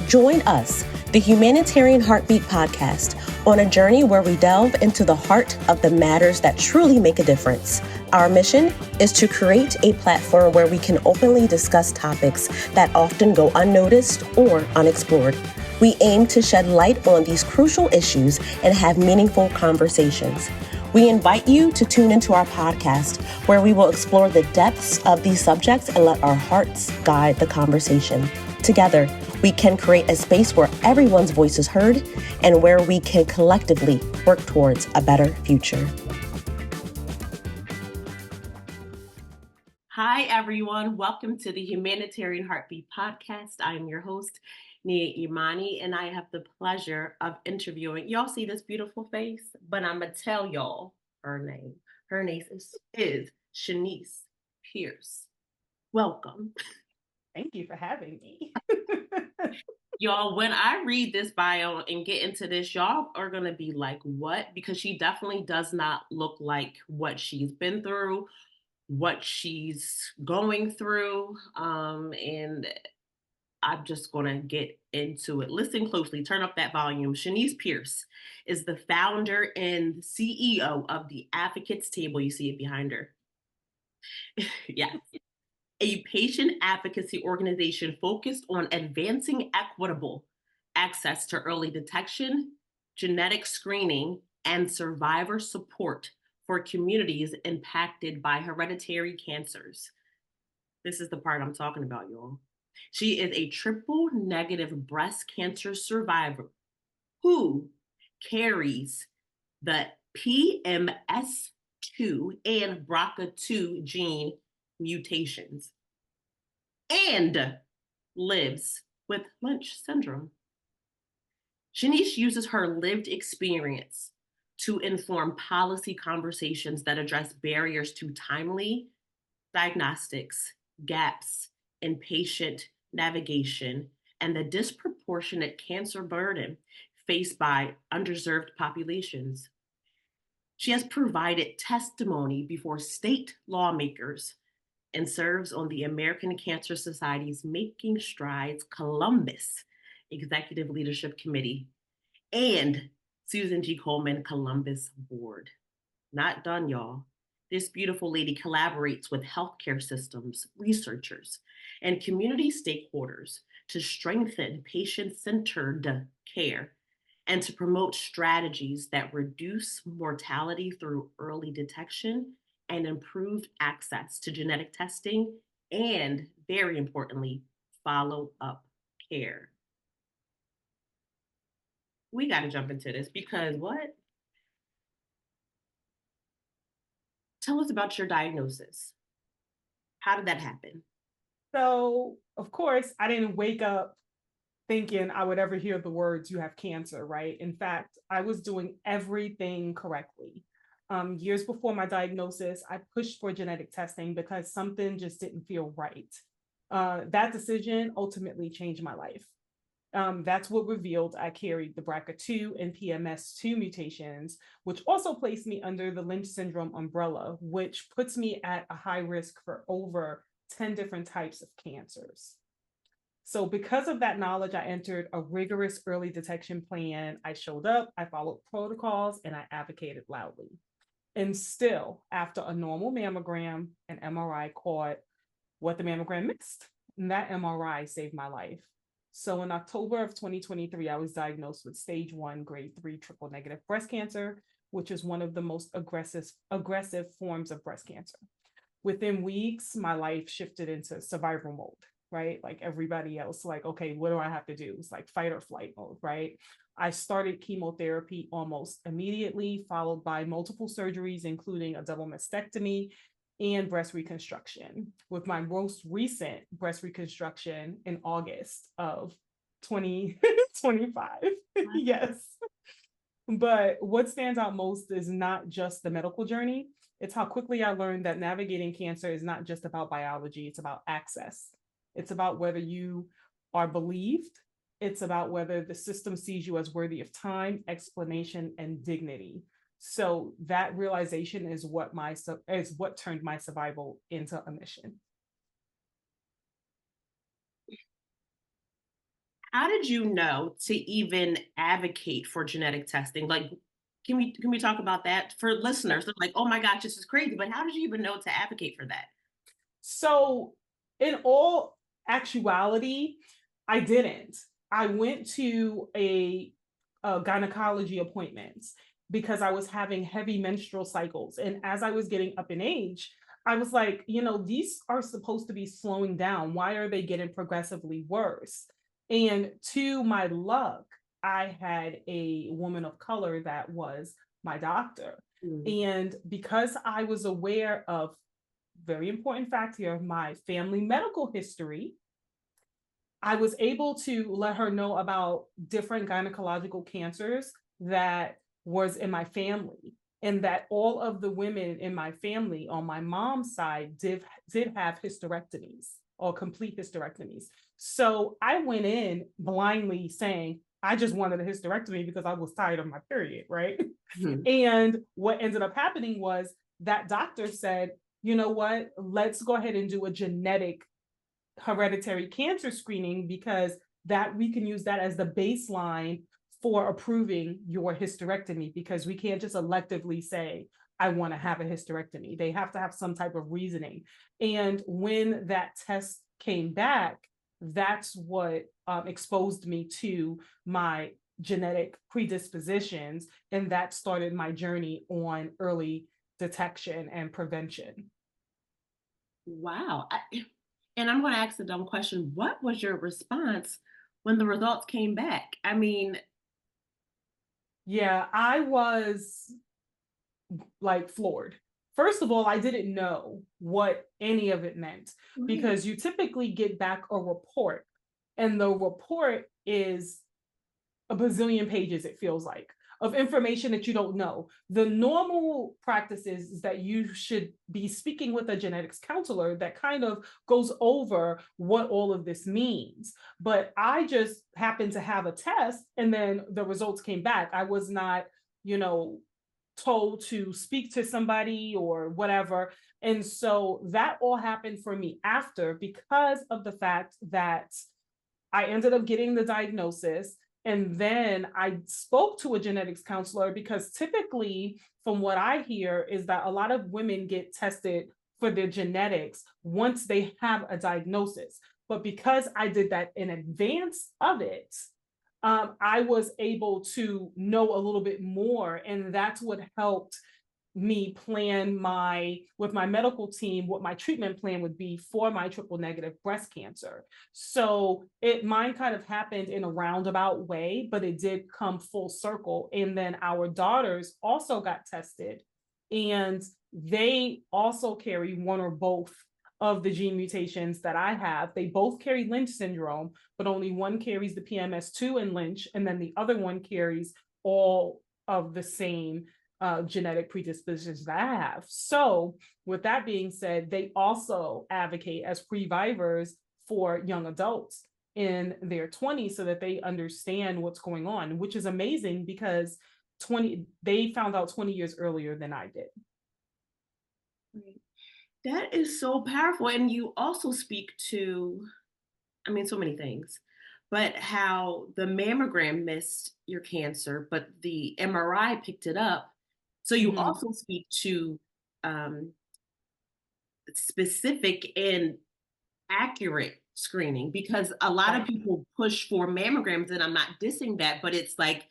Join us, the Humanitarian Heartbeat Podcast, on a journey where we delve into the heart of the matters that truly make a difference. Our mission is to create a platform where we can openly discuss topics that often go unnoticed or unexplored. We aim to shed light on these crucial issues and have meaningful conversations. We invite you to tune into our podcast, where we will explore the depths of these subjects and let our hearts guide the conversation. Together, we can create a space where everyone's voice is heard and where we can collectively work towards a better future. Hi, everyone. Welcome to the Humanitarian Heartbeat Podcast. I am your host, Nia Imani, and I have the pleasure of interviewing. Y'all see this beautiful face, but I'm going to tell y'all her name. Her name is Shanise Pearce. Welcome. Thank you for having me. Y'all, when I read this bio and get into this, y'all are going to be like, what? Because she definitely does not look like what she's been through, what she's going through. And I'm just going to get into it. Listen closely. Turn up that volume. Shanise Pearce is the founder and CEO of the Advocacy table. You see it behind her. Yes. A patient advocacy organization focused on advancing equitable access to early detection, genetic screening, and survivor support for communities impacted by hereditary cancers. This is the part I'm talking about, y'all. She is a triple negative breast cancer survivor who carries the PMS2 and BRCA2 gene mutations and lives with Lynch Syndrome. Shanise uses her lived experience to inform policy conversations that address barriers to timely diagnostics, gaps in patient navigation, and the disproportionate cancer burden faced by underserved populations. She has provided testimony before state lawmakers and serves on the American Cancer Society's Making Strides Columbus Executive Leadership Committee and Susan G. Komen Columbus Board. Not done, y'all. This beautiful lady collaborates with healthcare systems, researchers, and community stakeholders to strengthen patient-centered care and to promote strategies that reduce mortality through early detection and improved access to genetic testing and, very importantly, follow-up care. We got to jump into this because what? Tell us about your diagnosis. How did that happen? So, of course, I didn't wake up thinking I would ever hear the words, "you have cancer," right? In fact, I was doing everything correctly. Years before my diagnosis, I pushed for genetic testing because something just didn't feel right. That decision ultimately changed my life. That's what revealed I carried the BRCA2 and PMS2 mutations, which also placed me under the Lynch Syndrome umbrella, which puts me at a high risk for over 10 different types of cancers. So because of that knowledge, I entered a rigorous early detection plan. I showed up, I followed protocols, and I advocated loudly. And still, after a normal mammogram, an MRI caught what the mammogram missed. And that MRI saved my life. So in October of 2023, I was diagnosed with stage 1, grade 3 triple negative breast cancer, which is one of the most aggressive forms of breast cancer. Within weeks, my life shifted into survival mode, right? Like everybody else, like, okay, what do I have to do? It's like fight or flight mode, right? I started chemotherapy almost immediately, followed by multiple surgeries, including a double mastectomy and breast reconstruction, with my most recent breast reconstruction in August of 2025. Yes. But what stands out most is not just the medical journey. It's how quickly I learned that navigating cancer is not just about biology, it's about access. It's about whether you are believed. It's about whether the system sees you as worthy of time, explanation, and dignity. So that realization is what turned my survival into a mission. how did you know to even advocate for genetic testing? Like, can we talk about that for Yeah. listeners? They're like, oh my gosh, this is crazy. But how did you even know to advocate for that? So, in all actuality, I didn't. I went to a gynecology appointment because I was having heavy menstrual cycles. And as I was getting up in age, I was like, these are supposed to be slowing down. Why are they getting progressively worse? And to my luck, I had a woman of color that was my doctor. Mm. And because I was aware of, very important fact here, my family medical history, I was able to let her know about different gynecological cancers that was in my family, and that all of the women in my family on my mom's side did have hysterectomies or complete hysterectomies. So I went in blindly saying I just wanted a hysterectomy because I was tired of my period, right? Mhm. And what ended up happening was that doctor said, you know what, let's go ahead and do a genetic hereditary cancer screening, because that we can use that as the baseline for approving your hysterectomy, because we can't just electively say I want to have a hysterectomy. They have to have some type of reasoning. And when that test came back, that's what exposed me to my genetic predispositions, and that started my journey on early detection and prevention. Wow. And I'm going to ask a dumb question. What was your response when the results came back? I mean, Yeah, I was like floored. First of all, I didn't know what any of it meant, right. because you typically get back a report, and the report is a bazillion pages, it feels like, of information that you don't know. The normal practice is that you should be speaking with a genetics counselor that kind of goes over what all of this means. But I just happened to have a test, and then the results came back. I was not, you know, told to speak to somebody or whatever. And so that all happened for me after, because of the fact that I ended up getting the diagnosis. And then I spoke to a genetics counselor, because typically, from what I hear, is that a lot of women get tested for their genetics once they have a diagnosis. But because I did that in advance of it, I was able to know a little bit more. And that's what helped me plan with my medical team what my treatment plan would be for my triple negative breast cancer. So mine kind of happened in a roundabout way, but it did come full circle. And then our daughters also got tested, and they also carry one or both of the gene mutations that I have. They both carry Lynch syndrome, but only one carries the PMS2 and Lynch, and then the other one carries all of the same genetic predispositions that I have. So, with that being said, they also advocate as previvors for young adults in their 20s, so that they understand what's going on, which is amazing because they found out 20 years earlier than I did. Right. That is so powerful. And you also speak to, I mean, so many things, but how the mammogram missed your cancer, but the MRI picked it up. So you Mm-hmm. also speak to um, specific and accurate screening, because a lot of Right. people push for mammograms, and I'm not dissing that, but it's like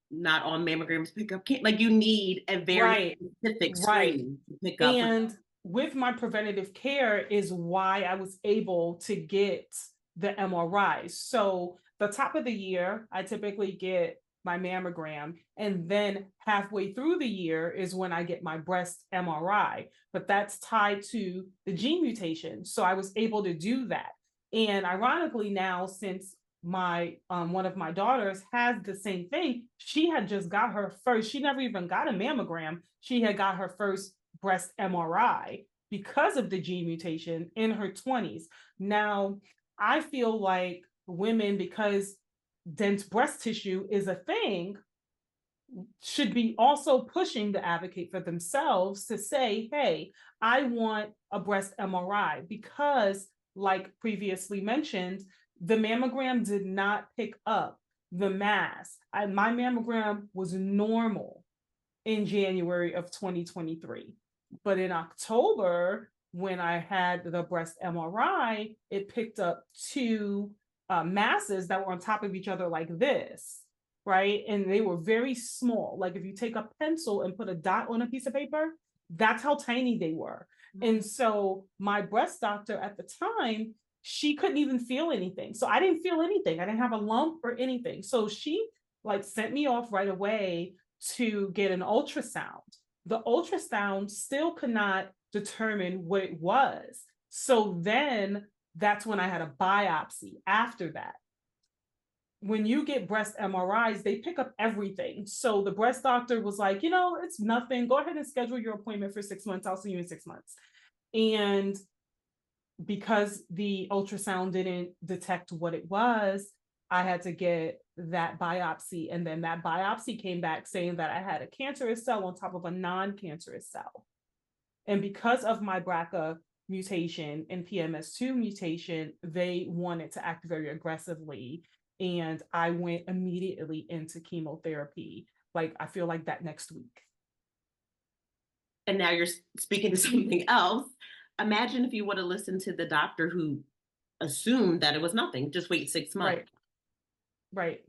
not all mammograms pick up like you need a very Right. specific Right. screening to pick up. And with my preventative care is why I was able to get the MRI. So the top of the year, I typically get my mammogram, and then halfway through the year is when I get my breast MRI. But that's tied to the gene mutation. So I was able to do that. And ironically, now, since my one of my daughters has the same thing, she had just got her first, she never even got a mammogram, she had got her first breast MRI because of the gene mutation in her 20s. Now, I feel like women, because dense breast tissue is a thing, should be also pushing to advocate for themselves to say, hey, I want a breast MRI, because, like previously mentioned, The mammogram did not pick up the mass. My mammogram was normal in January of 2023. But in October, when I had the breast MRI, it picked up two masses that were on top of each other like this, right? And they were very small. Like if you take a pencil and put a dot on a piece of paper, that's how tiny they were. And so my breast doctor at the time, she couldn't even feel anything. So I didn't feel anything. I didn't have a lump or anything. So she like sent me off right away to get an ultrasound. The ultrasound still could not determine what it was. So then that's when I had a biopsy after that. When you get breast MRIs, they pick up everything. So the breast doctor was like, it's nothing. Go ahead and schedule your appointment for 6 months. I'll see you in 6 months. And because the ultrasound didn't detect what it was, I had to get that biopsy. And then that biopsy came back saying that I had a cancerous cell on top of a non-cancerous cell. And because of my BRCA mutation and PMS2 mutation, they wanted to act very aggressively. And I went immediately into chemotherapy. Like, I feel like that next week. And now you're speaking to something else. Imagine if you would have listened to the doctor who assumed that it was nothing, just wait 6 months. Right.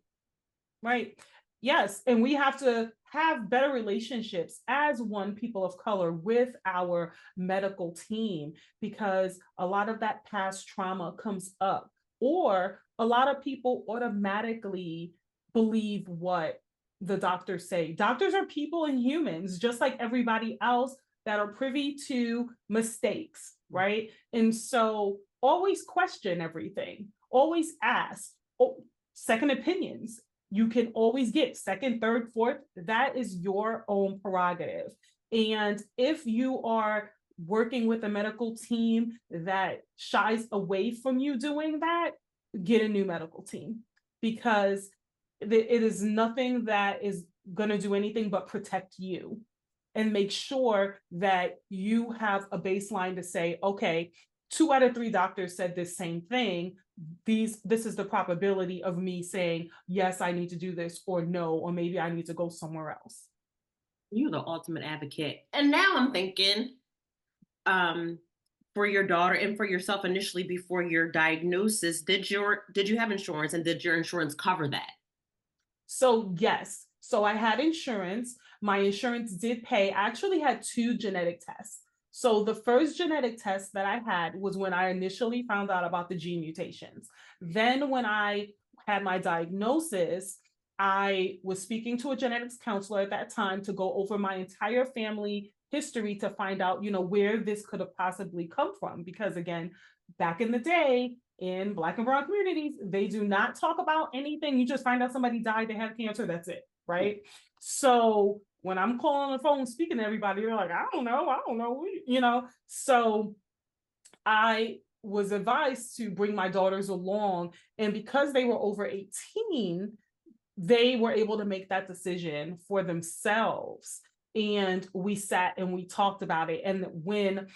Yes. And we have to have better relationships as people of color with our medical team, because a lot of that past trauma comes up, or a lot of people automatically believe what the doctors say. Doctors are people and humans, just like everybody else, that are privy to mistakes, right? And so always question everything, always ask. Second opinions, you can always get second, third, fourth. That is your own prerogative. And if you are working with a medical team that shies away from you doing that, get a new medical team, because it is nothing that is going to do anything but protect you, and make sure that you have a baseline to say, okay, 2 out of 3 doctors said this same thing. This is the probability of me saying, yes, I need to do this, or no, or maybe I need to go somewhere else. You're the ultimate advocate. And now I'm thinking, for your daughter and for yourself initially before your diagnosis, did you have insurance, and did your insurance cover that? So yes. So I had insurance. My insurance did pay. I actually had 2 genetic tests. So the first genetic test that I had was when I initially found out about the gene mutations. Then when I had my diagnosis, I was speaking to a genetics counselor at that time to go over my entire family history to find out, where this could have possibly come from. Because again, back in the day, in Black and brown communities, they do not talk about anything. You just find out somebody died, they have cancer, that's it, right? So when I'm calling on the phone speaking to everybody, they're like, I don't know. So I was advised to bring my daughters along, and because they were over 18, they were able to make that decision for themselves. And we sat and we talked about it. And when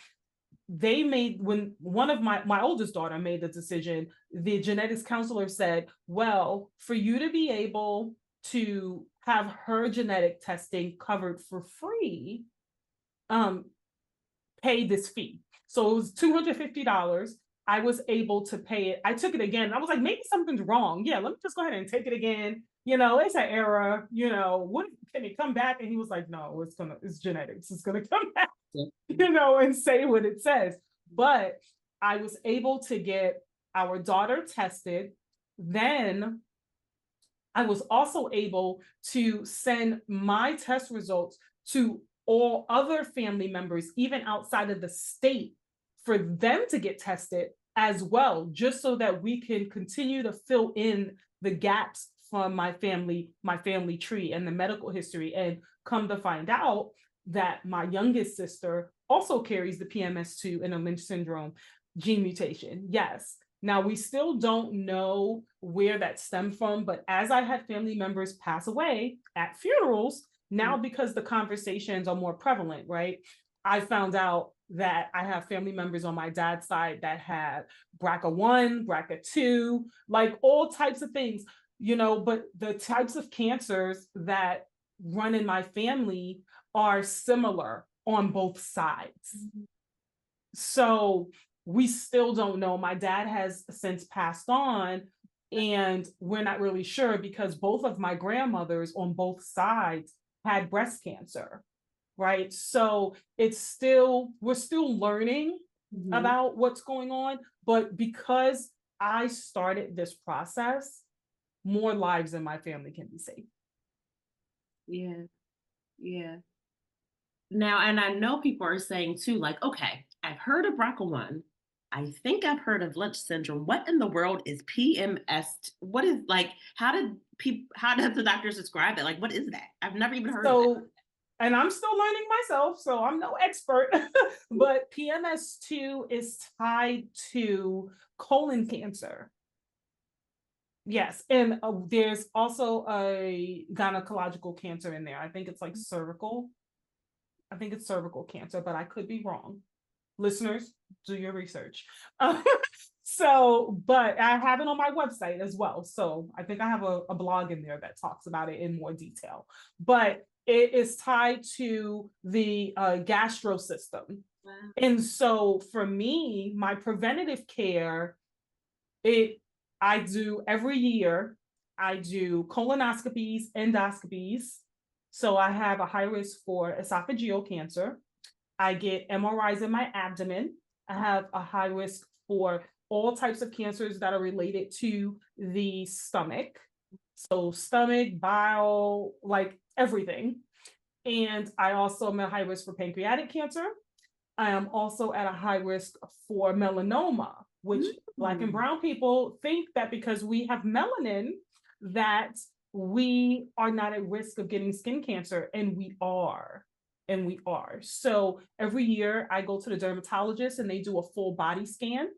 one of my oldest daughter made the decision, the genetics counselor said, well, for you to be able to have her genetic testing covered for free, pay this fee. So it was $250. I was able to pay it. I took it again. I was like, maybe something's wrong. Yeah, let me just go ahead and take it again. It's an error. What can it come back? And he was like, no, it's genetics. It's gonna come back, and say what it says. But I was able to get our daughter tested. Then I was also able to send my test results to all other family members, even outside of the state, for them to get tested as well, just so that we can continue to fill in the gaps from my family tree and the medical history. And come to find out that my youngest sister also carries the PMS2 and a Lynch Syndrome gene mutation. Yes. Now, we still don't know where that stemmed from, but as I had family members pass away at funerals, now because the conversations are more prevalent, right? I found out that I have family members on my dad's side that had BRCA1, BRCA2, like all types of things, but the types of cancers that run in my family are similar on both sides. Mm-hmm. So we still don't know. My dad has since passed on, and we're not really sure because both of my grandmothers on both sides had breast cancer, right? So we're still learning about what's going on, but because I started this process, more lives in my family can be saved. Yeah. Yeah. Now, and I know people are saying too, like, okay, I've heard of BRCA1. I think I've heard of Lynch syndrome. What in the world is PMS? What is like, how does the doctors describe it? Like, what is that? I've never even heard of it. So, and I'm still learning myself, so I'm no expert, but PMS2 is tied to colon cancer. Yes, and there's also a gynecological cancer in there. I think it's like cervical. I think it's cervical cancer, but I could be wrong. Listeners, do your research. But I have it on my website as well. So I think I have a blog in there that talks about it in more detail. But it is tied to the gastro system. Wow. And so for me, my preventative care, I do every year, I do colonoscopies, endoscopies. So I have a high risk for esophageal cancer. I get MRIs in my abdomen. I have a high risk for all types of cancers that are related to the stomach. So stomach, bowel, like everything. And I also am at high risk for pancreatic cancer. I am also at a high risk for melanoma, which Black and brown people think that because we have melanin, that we are not at risk of getting skin cancer, and we are. And we are. So every year I go to the dermatologist and they do a full body scan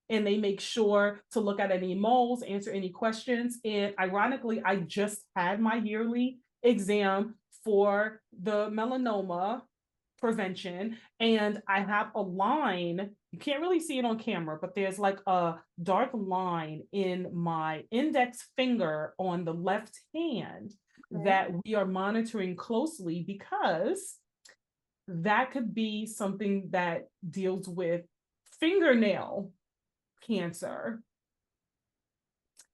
and they make sure to look at any moles, answer any questions. And ironically, I just had my yearly exam for the melanoma prevention, and I have a line. You can't really see it on camera, but there's like a dark line in my index finger on the left hand that we are monitoring closely because that could be something that deals with fingernail cancer.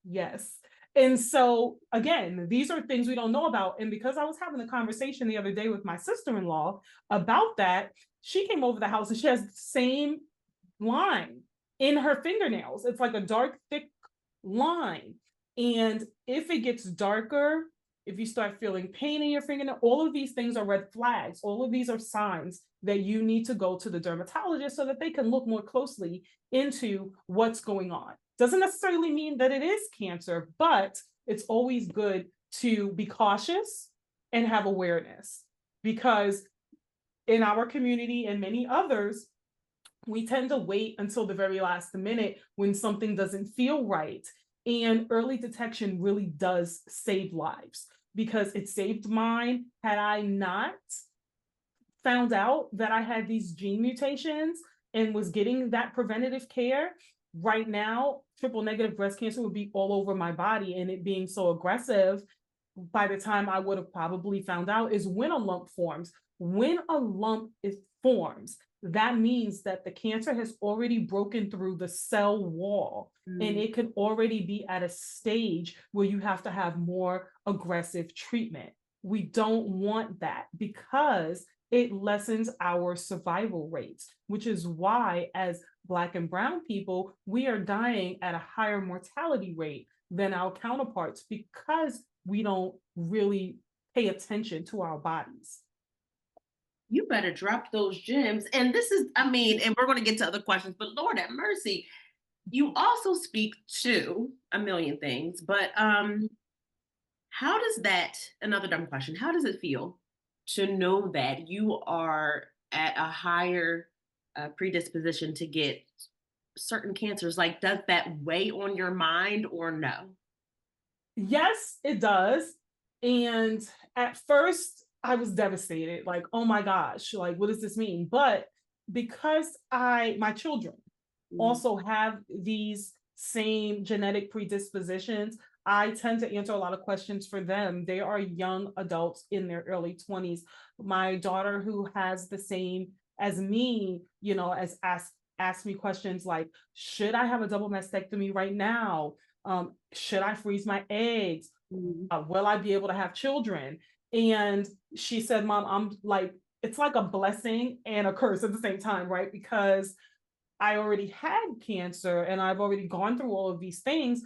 Yes. And so, again, these are things we don't know about. And because I was having a conversation the other day with my sister-in-law about that, she came over the house and she has the same line in her fingernails. It's like a dark, thick line. And if it gets darker, if you start feeling pain in your fingernail, all of these things are red flags. All of these are signs that you need to go to the dermatologist so that they can look more closely into what's going on. Doesn't necessarily mean that it is cancer, but it's always good to be cautious and have awareness, because in our community and many others, we tend to wait until the very last minute when something doesn't feel right. And early detection really does save lives, because it saved mine. Had I not found out that I had these gene mutations and was getting that preventative care, right now, triple negative breast cancer would be all over my body, and it being so aggressive, by the time I would have probably found out is when a lump forms. When a lump forms, that means that the cancer has already broken through the cell wall, and it could already be at a stage where you have to have more aggressive treatment. We don't want that because it lessens our survival rates, which is why, as Black and brown people, we are dying at a higher mortality rate than our counterparts because we don't really pay attention to our bodies. You better drop those gems. And this is, I mean, and we're going to get to other questions, but Lord have mercy. You also speak to a million things, but how does that, another dumb question, how does it feel to know that you are at a higher predisposition to get certain cancers? Like, does that weigh on your mind or no? Yes, it does. And at first, I was devastated, like, oh my gosh, like, what does this mean? But because my children Mm, also have these same genetic predispositions, I tend to answer a lot of questions for them. They are young adults in their early 20s. My daughter, who has the same as me, as ask me questions like, should I have a double mastectomy right now? Should I freeze my eggs? mm, Will I be able to have children? And she said, Mom, I'm like, it's like a blessing and a curse at the same time, right? Because I already had cancer and I've already gone through all of these things.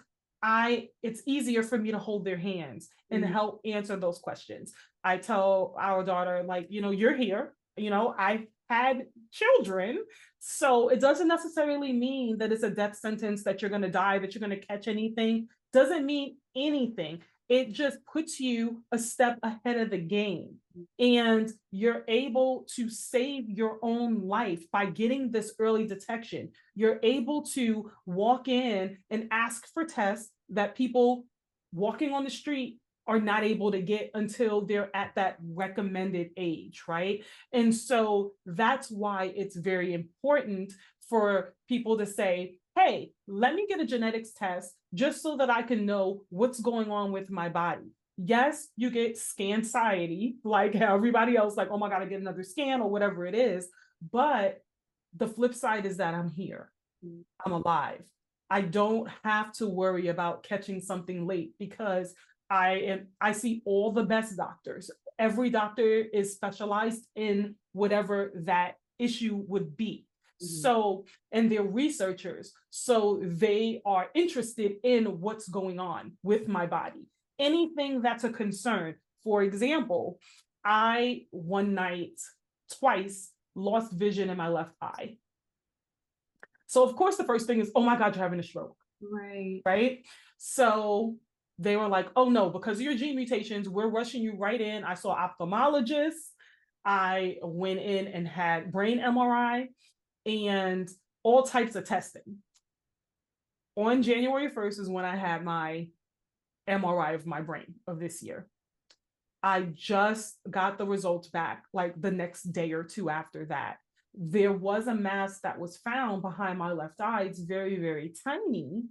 It's easier for me to hold their hands and mm, help answer those questions. I tell our daughter, like, you're here, I've had children. So it doesn't necessarily mean that it's a death sentence, that you're going to die, that you're going to catch anything. Doesn't mean anything. It just puts you a step ahead of the game, and you're able to save your own life by getting this early detection. You're able to walk in and ask for tests that people walking on the street are not able to get until they're at that recommended age, right? And so that's why it's very important for people to say, hey, let me get a genetics test just so that I can know what's going on with my body. Yes, you get scanxiety, like everybody else, like, oh my God, I get another scan or whatever it is. But the flip side is that I'm here, mm, I'm alive. I don't have to worry about catching something late because I see all the best doctors. Every doctor is specialized in whatever that issue would be. mm, So, and they're researchers. So they are interested in what's going on with my body. Anything that's a concern. For example, I one night twice lost vision in my left eye. So of course the first thing is, oh my God, you're having a stroke, right. right? So they were like, oh no, because of your gene mutations, we're rushing you right in. I saw ophthalmologists. I went in and had brain MRI and all types of testing. On January 1st is when I had my MRI of my brain of this year. I just got the results back like the next day or two after that. There was a mass that was found behind my left eye. It's very, very tiny,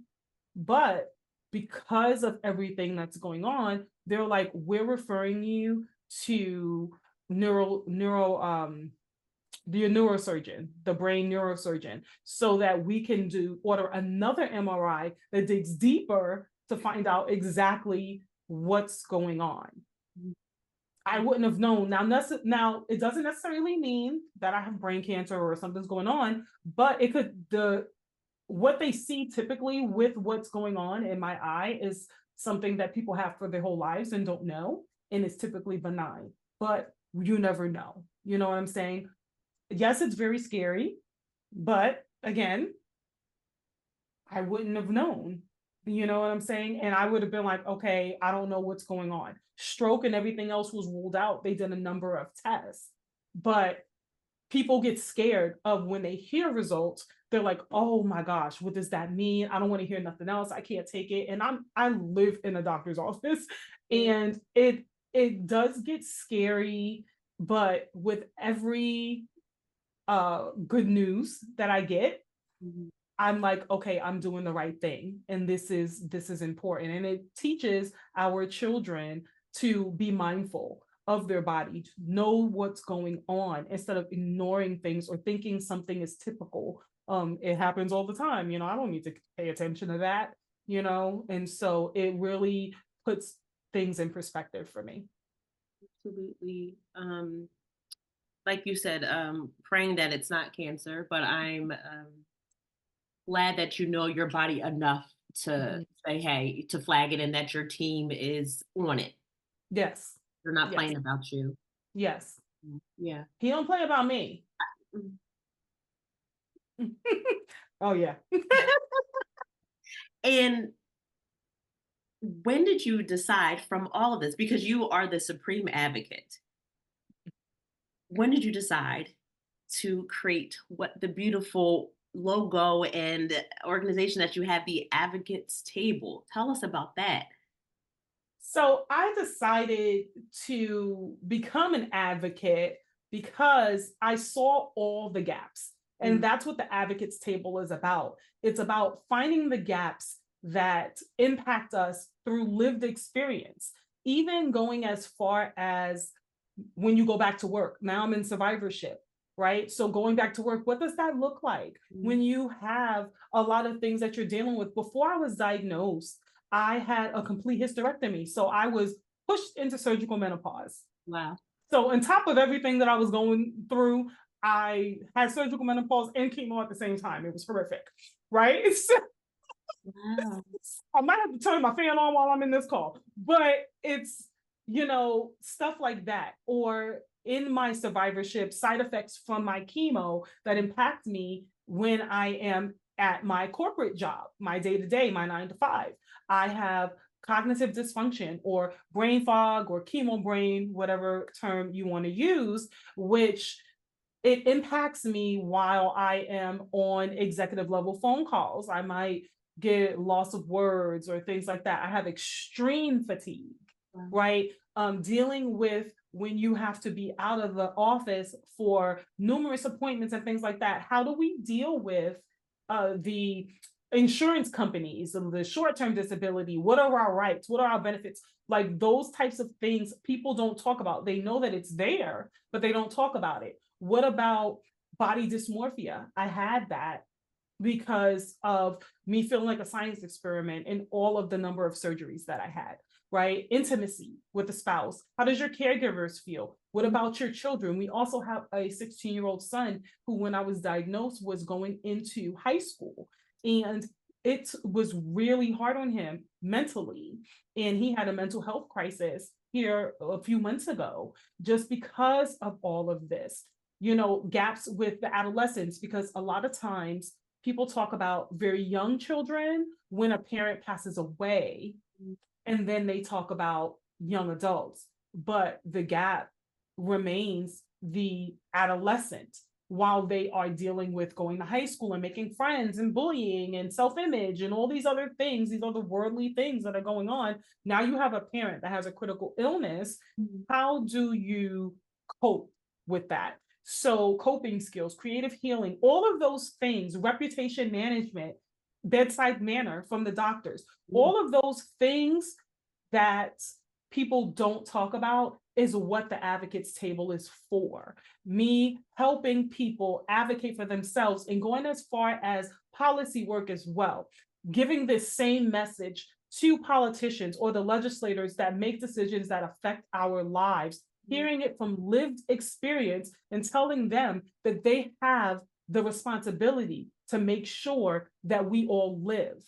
but because of everything that's going on, they're like, we're referring you to the neurosurgeon, the brain neurosurgeon, so that we can order another MRI that digs deeper to find out exactly what's going on. I wouldn't have known. Now it doesn't necessarily mean that I have brain cancer or something's going on, but it could what they see typically with what's going on in my eye is something that people have for their whole lives and don't know, and it's typically benign. But you never know. You know what I'm saying? Yes, it's very scary, but again, I wouldn't have known. You know what I'm saying? And I would have been like, okay, I don't know what's going on. Stroke and everything else was ruled out. They did a number of tests, but people get scared of when they hear results. They're like, oh my gosh, what does that mean? I don't want to hear nothing else. I can't take it. And I live in a doctor's office, and it does get scary, but with every good news that I get, Mhm. I'm like, okay, I'm doing the right thing. And this is important. And it teaches our children to be mindful of their body, to know what's going on instead of ignoring things or thinking something is typical. It happens all the time. I don't need to pay attention to that, and so it really puts things in perspective for me. Absolutely. Like you said, praying that it's not cancer, but I'm glad that you know your body enough to Mhm. say, hey, to flag it and that your team is on it. Yes. They're not Yes. playing about you. Yes. Yeah. He don't play about me. Mm. Oh yeah. And when did you decide from all of this, because you are the supreme advocate, when did you decide to create what the beautiful logo and organization that you have, the Advocates Table? Tell us about that. So I decided to become an advocate because I saw all the gaps. And that's what the advocates table is about. It's about finding the gaps that impact us through lived experience, even going as far as when you go back to work. Now I'm in survivorship, right? So going back to work, what does that look like when you have a lot of things that you're dealing with? Before I was diagnosed, I had a complete hysterectomy. So I was pushed into surgical menopause. Wow. So on top of everything that I was going through, I had surgical menopause and chemo at the same time. It was horrific, right? Wow. I might have to turn my fan on while I'm in this call, but it's, stuff like that. Or in my survivorship, side effects from my chemo that impact me when I am at my corporate job, my day-to-day, my 9 to 5. I have cognitive dysfunction or brain fog or chemo brain, whatever term you want to use, which it impacts me while I am on executive level phone calls. I might get loss of words or things like that. I have extreme fatigue, right? Dealing with when you have to be out of the office for numerous appointments and things like that. How do we deal with the insurance companies, the short-term disability? What are our rights? What are our benefits? Like those types of things people don't talk about. They know that it's there, but they don't talk about it. What about body dysmorphia? I had that because of me feeling like a science experiment in all of the number of surgeries that I had, right? Intimacy with a spouse. How does your caregivers feel? What about your children? We also have a 16-year-old son who, when I was diagnosed, was going into high school. And it was really hard on him mentally. And he had a mental health crisis here a few months ago, just because of all of this. Gaps with the adolescents, because a lot of times people talk about very young children when a parent passes away, and then they talk about young adults, but the gap remains the adolescent while they are dealing with going to high school and making friends and bullying and self-image and all these other things, these other worldly things that are going on. Now you have a parent that has a critical illness. How do you cope with that? So coping skills, creative healing, all of those things, reputation management, bedside manner from the doctors, all of those things that people don't talk about is what the advocates table is for. Me helping people advocate for themselves and going as far as policy work as well, giving this same message to politicians or the legislators that make decisions that affect our lives, hearing it from lived experience and telling them that they have the responsibility to make sure that we all live.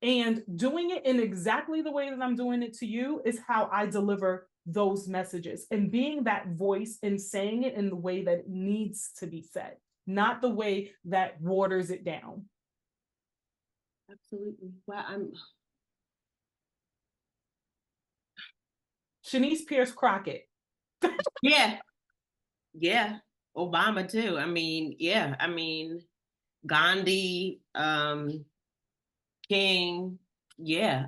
And doing it in exactly the way that I'm doing it to you is how I deliver those messages, and being that voice and saying it in the way that it needs to be said, not the way that waters it down. Absolutely. Well, I'm Shanise Pearce Crockett. yeah. Yeah. Obama too. Gandhi, King. Yeah.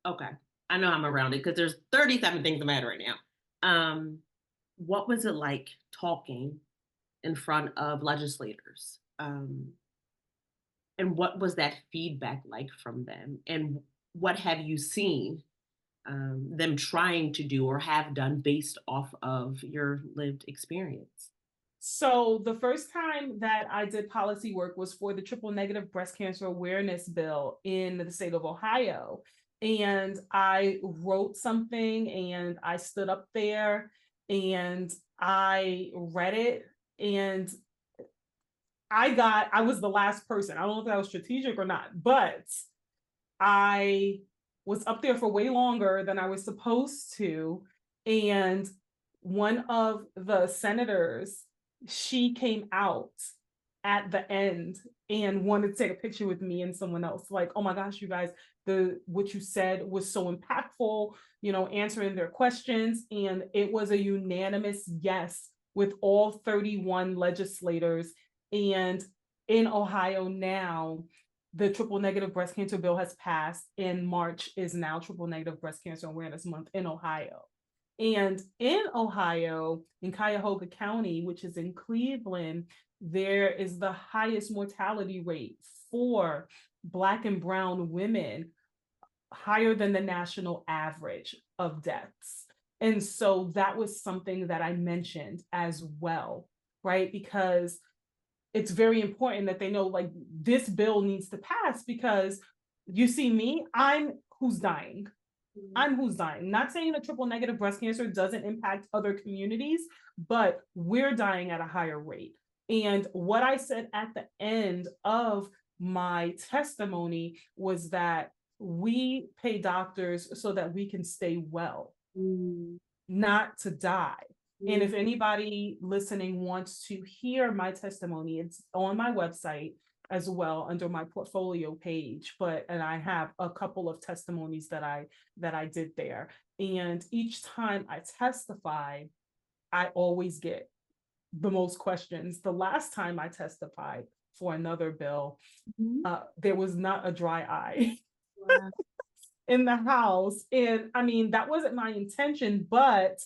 Okay. I know I'm around it because there's 37 things that matter right now. What was it like talking in front of legislators? And what was that feedback like from them? And what have you seen them trying to do or have done based off of your lived experience? So the first time that I did policy work was for the triple negative breast cancer awareness bill in the state of Ohio. And I wrote something and I stood up there and I read it, and I was the last person. I don't know if that was strategic or not, but I was up there for way longer than I was supposed to. And one of the senators, she came out at the end and wanted to take a picture with me and someone else. Like, oh my gosh, you guys, what you said was so impactful, answering their questions. And it was a unanimous yes with all 31 legislators. And in Ohio now, The triple negative breast cancer bill has passed, and March is now Triple Negative Breast Cancer Awareness Month in Ohio. And in Ohio, in Cuyahoga County, which is in Cleveland, there is the highest mortality rate for Black and brown women, higher than the national average of deaths. And so that was something that I mentioned as well, right? Because it's very important that they know, like, this bill needs to pass, because you see me, I'm who's dying. I'm who's dying. Not saying that triple negative breast cancer doesn't impact other communities, but we're dying at a higher rate. And what I said at the end of my testimony was that we pay doctors so that we can stay well, not to die. And if anybody listening wants to hear my testimony, it's on my website as well under my portfolio page. And I have a couple of testimonies that I did there. And each time I testify, I always get the most questions. The last time I testified for another bill, there was not a dry eye. Wow. In the house. And I mean, that wasn't my intention, but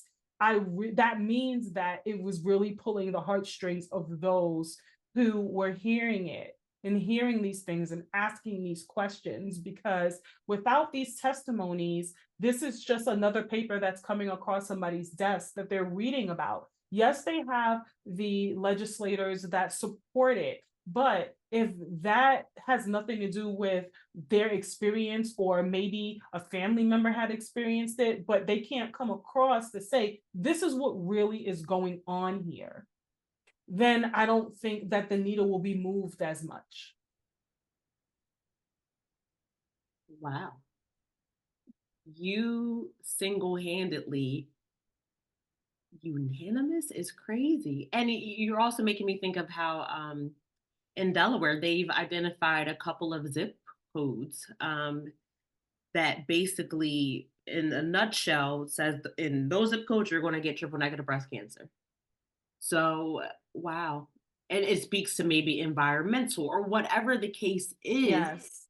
that means that it was really pulling the heartstrings of those who were hearing it and hearing these things and asking these questions, because without these testimonies, this is just another paper that's coming across somebody's desk that they're reading about. Yes, they have the legislators that support it, but if that has nothing to do with their experience, or maybe a family member had experienced it, but they can't come across to say, this is what really is going on here, then I don't think that the needle will be moved as much. Wow. You single-handedly, unanimous is crazy. And you're also making me think of how in Delaware, they've identified a couple of zip codes that basically, in a nutshell, says in those zip codes, you're going to get triple negative breast cancer. So, wow. And it speaks to maybe environmental or whatever the case is. Yes.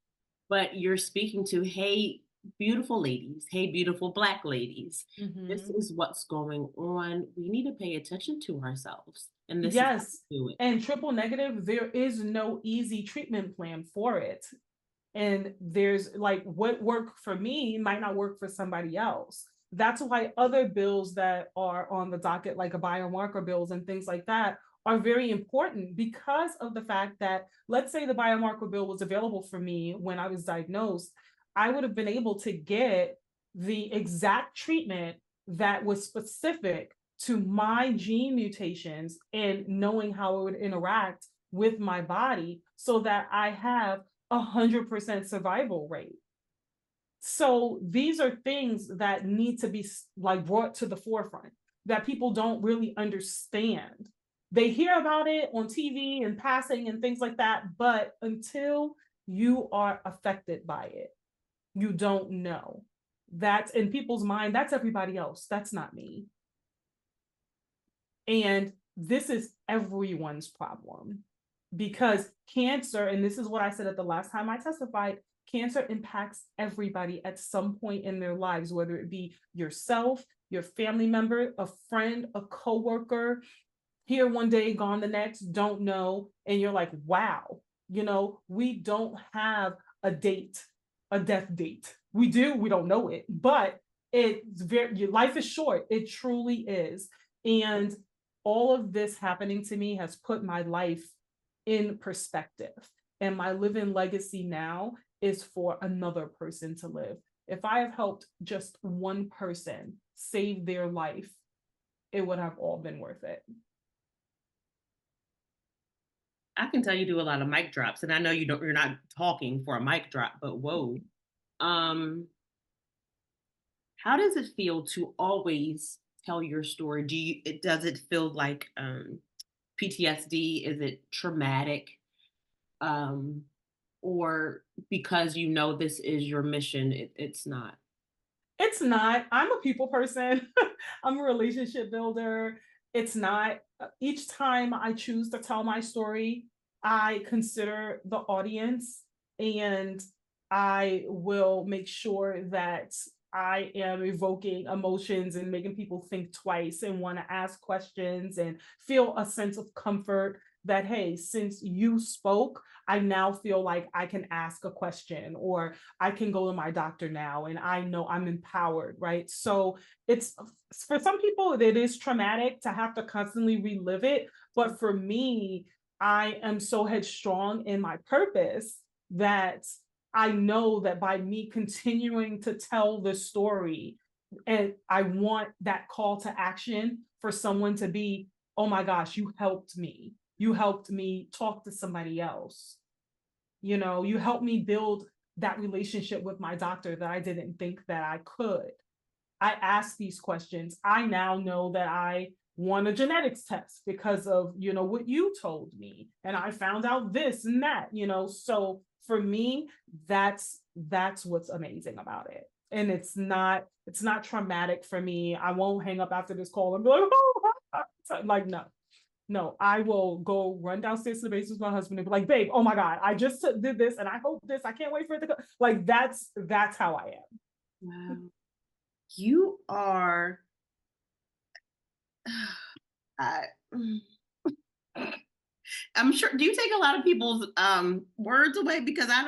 But you're speaking to, hey, beautiful ladies, hey, beautiful Black ladies, this is what's going on. We need to pay attention to ourselves. And this is how we do it. And triple negative, there is no easy treatment plan for it. And there's like, what worked for me might not work for somebody else. That's why other bills that are on the docket, like a biomarker bills and things like that, are very important, because of the fact that, let's say the biomarker bill was available for me when I was diagnosed, I would have been able to get the exact treatment that was specific to my gene mutations and knowing how it would interact with my body, so that I have 100% survival rate. So these are things that need to be like brought to the forefront, that people don't really understand. They hear about it on TV and passing and things like that, but until you are affected by it, you don't know. That's in people's mind, that's everybody else, that's not me. And this is everyone's problem, because cancer, and this is what I said at the last time I testified, cancer impacts everybody at some point in their lives, whether it be yourself, your family member, a friend, a coworker, here one day, gone the next, don't know. And you're like, wow, we don't have a date, a death date. We do, we don't know it, but your life is short. It truly is. And all of this happening to me has put my life in perspective. And my living legacy now is for another person to live. If I have helped just one person save their life, it would have all been worth it. I can tell you do a lot of mic drops, and I know you're not talking for a mic drop, but whoa. How does it feel to always tell your story? Does it feel like PTSD? Is it traumatic? Or because this is your mission, it's not? It's not. I'm a people person. I'm a relationship builder. It's not. Each time I choose to tell my story, I consider the audience And I will make sure that I am evoking emotions and making people think twice and want to ask questions and feel a sense of comfort that, hey, since you spoke, I now feel like I can ask a question, or I can go to my doctor now and I know I'm empowered, right? So it's, for some people, it is traumatic to have to constantly relive it. But for me, I am so headstrong in my purpose that I know that by me continuing to tell the story, and I want that call to action for someone to be, oh my gosh, you helped me. You helped me talk to somebody else. You know, you helped me build that relationship with my doctor that I didn't think that I could. I ask these questions. I now know that I won a genetics test because of, you know, what you told me. And I found out this and that, you know. So for me, that's what's amazing about it. And it's not traumatic for me. I won't hang up after this call and be like, oh, like, no, I will go run downstairs to the basement with my husband and be like, babe, oh my God, I just did this and I hope this, I can't wait for it to go. Like, that's how I am. Wow. You are, I, I'm sure, do you take a lot of people's words away? Because I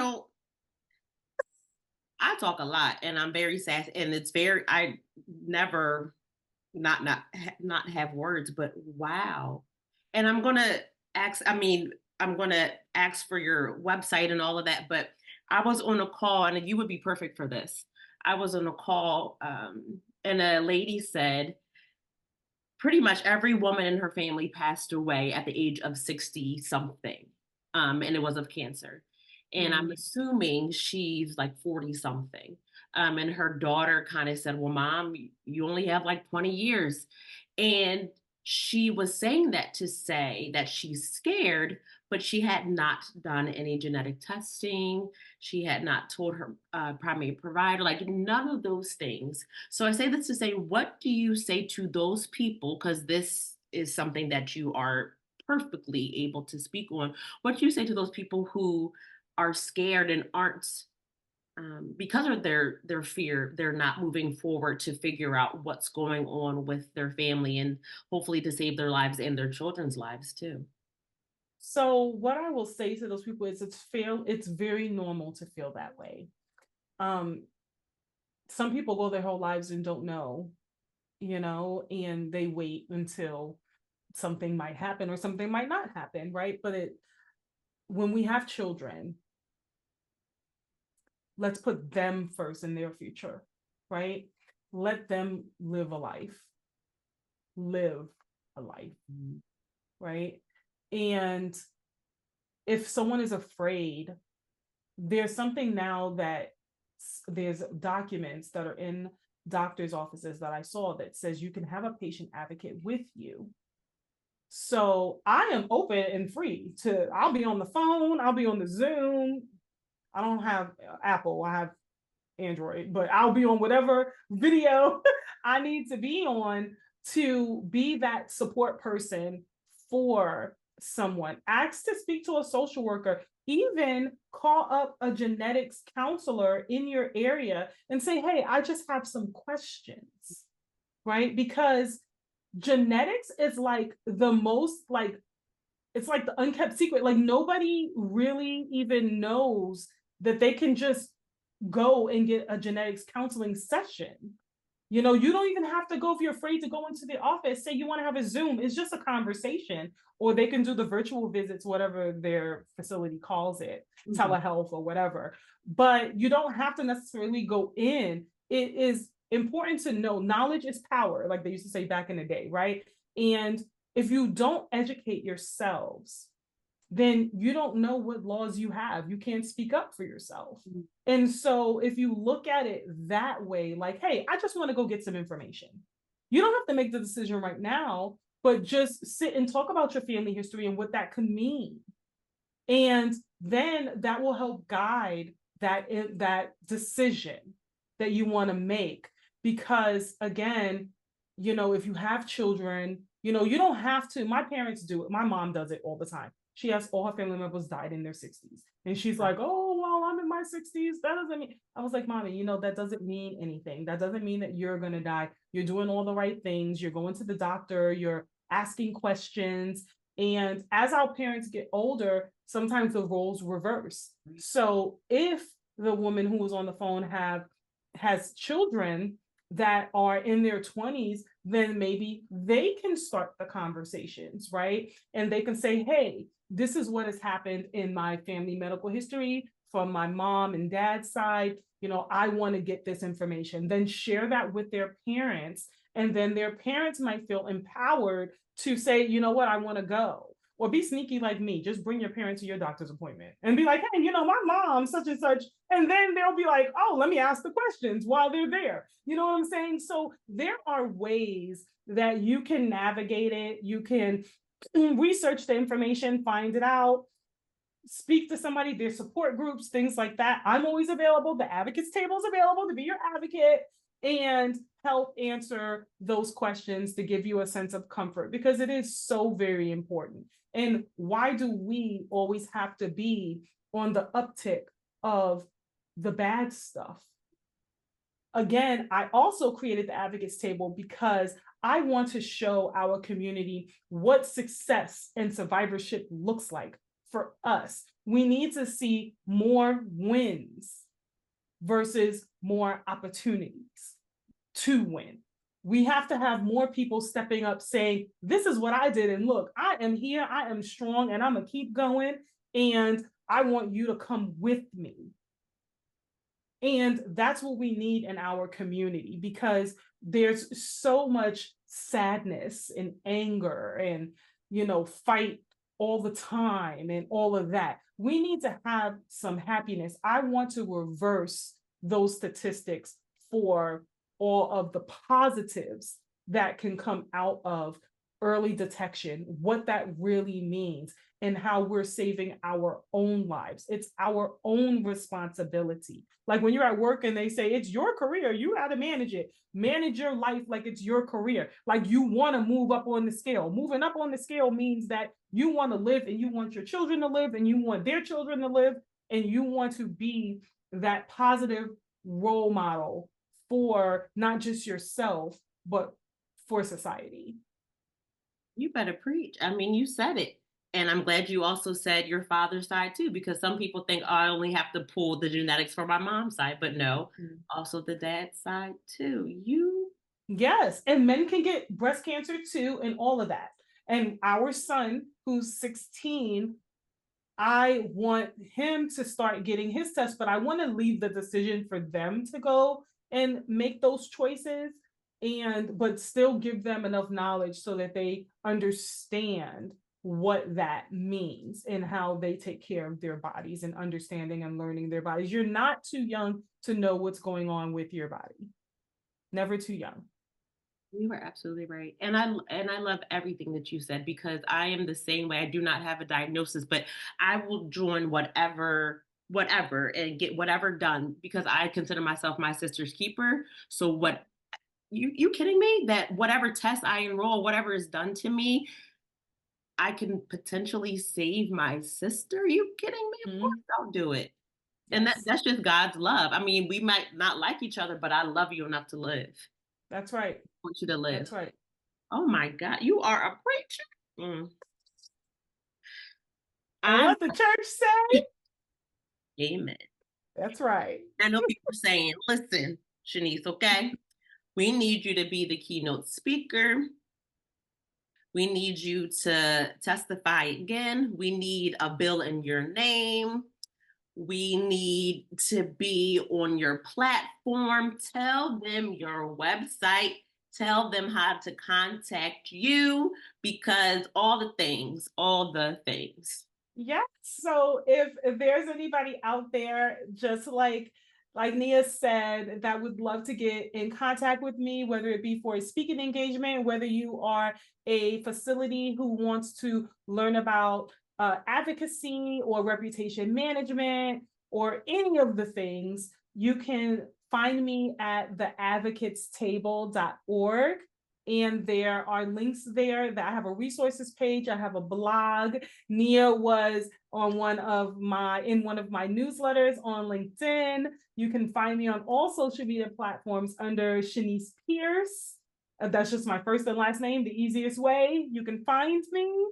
talk a lot and I'm very sassy and I never not have words, but wow. And I'm gonna ask for your website and all of that, but I was on a call and you would be perfect for this. I was on a call, and a lady said pretty much every woman in her family passed away at the age of 60 something. And it was of cancer. And I'm assuming she's like 40 something. And her daughter kind of said, well, mom, you only have like 20 years. And she was saying that to say that she's scared, but she had not done any genetic testing. She had not told her primary provider, like none of those things. So I say this to say, what do you say to those people? Because this is something that you are perfectly able to speak on. What do you say to those people who are scared and aren't, because of their fear, they're not moving forward to figure out what's going on with their family and hopefully to save their lives and their children's lives too? So what I will say to those people is it's very normal to feel that way. Um, some people go their whole lives and don't know, you know, and they wait until something might happen or something might not happen, right? But when we have children, let's put them first in their future, right? Let them live a life, live a life, right? And if someone is afraid, there's something now that there's documents that are in doctors' offices that I saw that says you can have a patient advocate with you. So I am open and free to, I'll be on the phone, I'll be on the Zoom. I don't have Apple, I have Android, but I'll be on whatever video I need to be on to be that support person for someone. Ask to speak to a social worker, even call up a genetics counselor in your area and say, hey, I just have some questions, right? Because genetics is like the most, like, it's like the unkept secret. Like, nobody really even knows that they can just go and get a genetics counseling session. You know, you don't even have to go if you're afraid to go into the office. Say you want to have a Zoom, it's just a conversation, or they can do the virtual visits, whatever their facility calls it, telehealth or whatever. But you don't have to necessarily go in. It is important to know knowledge is power, like they used to say back in the day, right? And if you don't educate yourselves, then you don't know what laws you have. You can't speak up for yourself. And so if you look at it that way, like, hey, I just want to go get some information. You don't have to make the decision right now, but just sit and talk about your family history and what that could mean. And then that will help guide that decision that you want to make. Because again, you know, if you have children, you know, you don't have to. My parents do it. My mom does it all the time. She has all her family members died in their 60s. And she's like, oh, oh, I'm in my 60s. That doesn't mean, I was like, mommy, you know, that doesn't mean anything. That doesn't mean that you're going to die. You're doing all the right things. You're going to the doctor. You're asking questions. And as our parents get older, sometimes the roles reverse. So if the woman who was on the phone has children that are in their 20s, then maybe they can start the conversations, right? And they can say, hey, this is what has happened in my family medical history from my mom and dad's side. You know, I want to get this information. Then share that with their parents. And then their parents might feel empowered to say, you know what, I want to go. Or be sneaky like me, just bring your parents to your doctor's appointment and be like, hey, you know, my mom, such and such. And then they'll be like, oh, let me ask the questions while they're there. You know what I'm saying? So there are ways that you can navigate it. You can research the information, find it out, speak to somebody, there's support groups, things like that. I'm always available. The advocates table is available to be your advocate and help answer those questions to give you a sense of comfort, because it is so very important. And why do we always have to be on the uptick of the bad stuff? Again, I also created the advocates table because I want to show our community what success and survivorship looks like for us. We need to see more wins versus more opportunities to win. We have to have more people stepping up saying, this is what I did. And look, I am here, I am strong, and I'm gonna keep going. And I want you to come with me. And that's what we need in our community, because there's so much sadness and anger and, you know, fight all the time and all of that. We need to have some happiness. I want to reverse those statistics for all of the positives that can come out of early detection, what that really means, and how we're saving our own lives. It's our own responsibility. Like when you're at work and they say, it's your career, you got to manage it. Manage your life like it's your career. Like you want to move up on the scale. Moving up on the scale means that you want to live and you want your children to live and you want their children to live and you want to be that positive role model for not just yourself, but for society. You better preach. I mean, you said it. And I'm glad you also said your father's side too, because some people think, oh, I only have to pull the genetics for my mom's side, but no, also the dad's side too. Yes, and men can get breast cancer too, and all of that. And our son, who's 16, I want him to start getting his test, but I want to leave the decision for them to go and make those choices, but still give them enough knowledge so that they understand what that means and how they take care of their bodies and understanding and learning their bodies. You're not too young to know what's going on with your body. Never too young. You were absolutely right. And I love everything that you said, because I am the same way. I do not have a diagnosis, but I will join whatever and get whatever done, because I consider myself my sister's keeper. So what you kidding me? That whatever test I enroll, whatever is done to me, I can potentially save my sister. Are you kidding me? Of course I'll do it. And Yes. that's just God's love. I mean, we might not like each other, but I love you enough to live. That's right. I want you to live. That's right. Oh my God, you are a preacher. And what the church say? Amen. That's right. I know people are saying, listen, Shanise, okay, we need you to be the keynote speaker. We need you to testify again. We need a bill in your name. We need to be on your platform. Tell them your website. Tell them how to contact you, because all the things. Yes. So if there's anybody out there, just like Nia said, that would love to get in contact with me, whether it be for a speaking engagement, whether you are a facility who wants to learn about advocacy or reputation management or any of the things, you can find me at theadvocatestable.org. And there are links there that I have a resources page. I have a blog. Nia was on one of my newsletters on LinkedIn. You can find me on all social media platforms under Shanise Pearce. That's just my first and last name, the easiest way you can find me.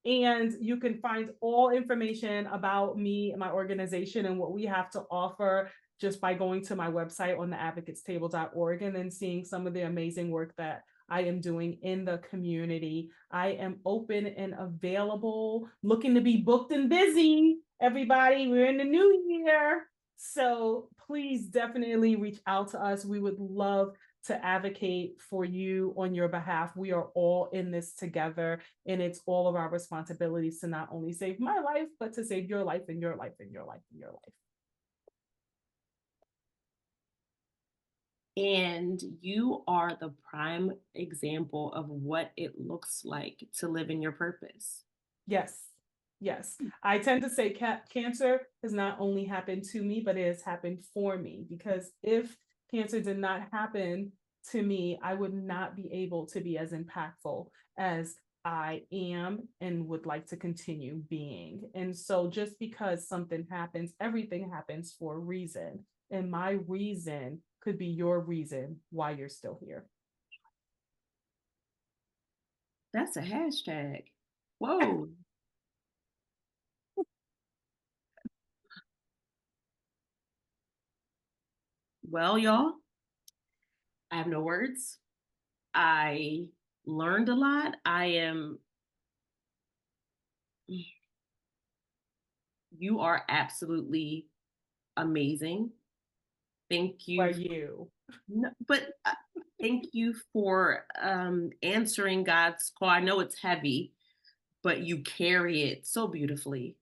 And you can find all information about me, my organization, and what we have to offer just by going to my website on the advocatestable.org and then seeing some of the amazing work that I am doing in the community. I am open and available, looking to be booked and busy. Everybody, we're in the new year. So please definitely reach out to us. We would love to advocate for you on your behalf. We are all in this together, and it's all of our responsibilities to not only save my life, but to save your life and your life and your life and your life. And you are the prime example of what it looks like to live in your purpose. Yes. Yes. I tend to say cancer has not only happened to me, but it has happened for me, because if cancer did not happen to me, I would not be able to be as impactful as I am and would like to continue being. And so just because something happens, everything happens for a reason. And my reason could be your reason why you're still here. That's a hashtag. Whoa. Well, y'all, I have no words. I learned a lot. You are absolutely amazing. Thank you. Why you? No, but thank you for answering God's call. I know it's heavy, but you carry it so beautifully.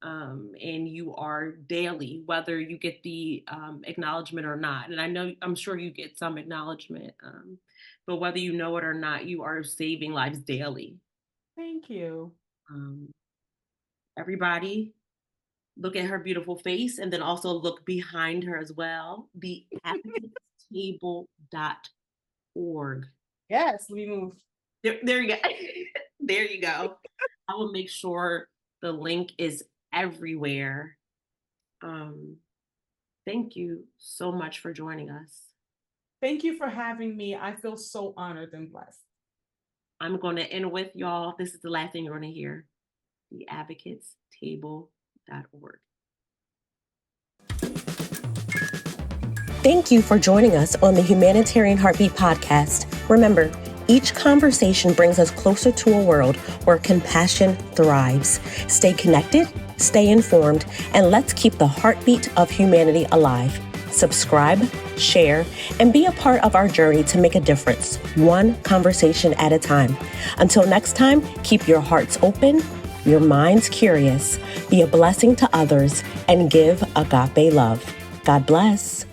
And you are daily, whether you get the acknowledgement or not. And I'm sure you get some acknowledgement, but whether you know it or not, you are saving lives daily. Thank you. Everybody, look at her beautiful face and then also look behind her as well. The advocatetable.org. Yes, we move. There you go. There you go. I will make sure the link is everywhere. Thank you so much for joining us. Thank you for having me. I feel so honored and blessed. I'm going to end with y'all. This is the last thing you're going to hear. The advocatestable.org. Thank you for joining us on the Humanitarian Heartbeat podcast. Remember, each conversation brings us closer to a world where compassion thrives. Stay connected, stay informed, and let's keep the heartbeat of humanity alive. Subscribe, share, and be a part of our journey to make a difference, one conversation at a time. Until next time, keep your hearts open, your minds curious, be a blessing to others, and give agape love. God bless.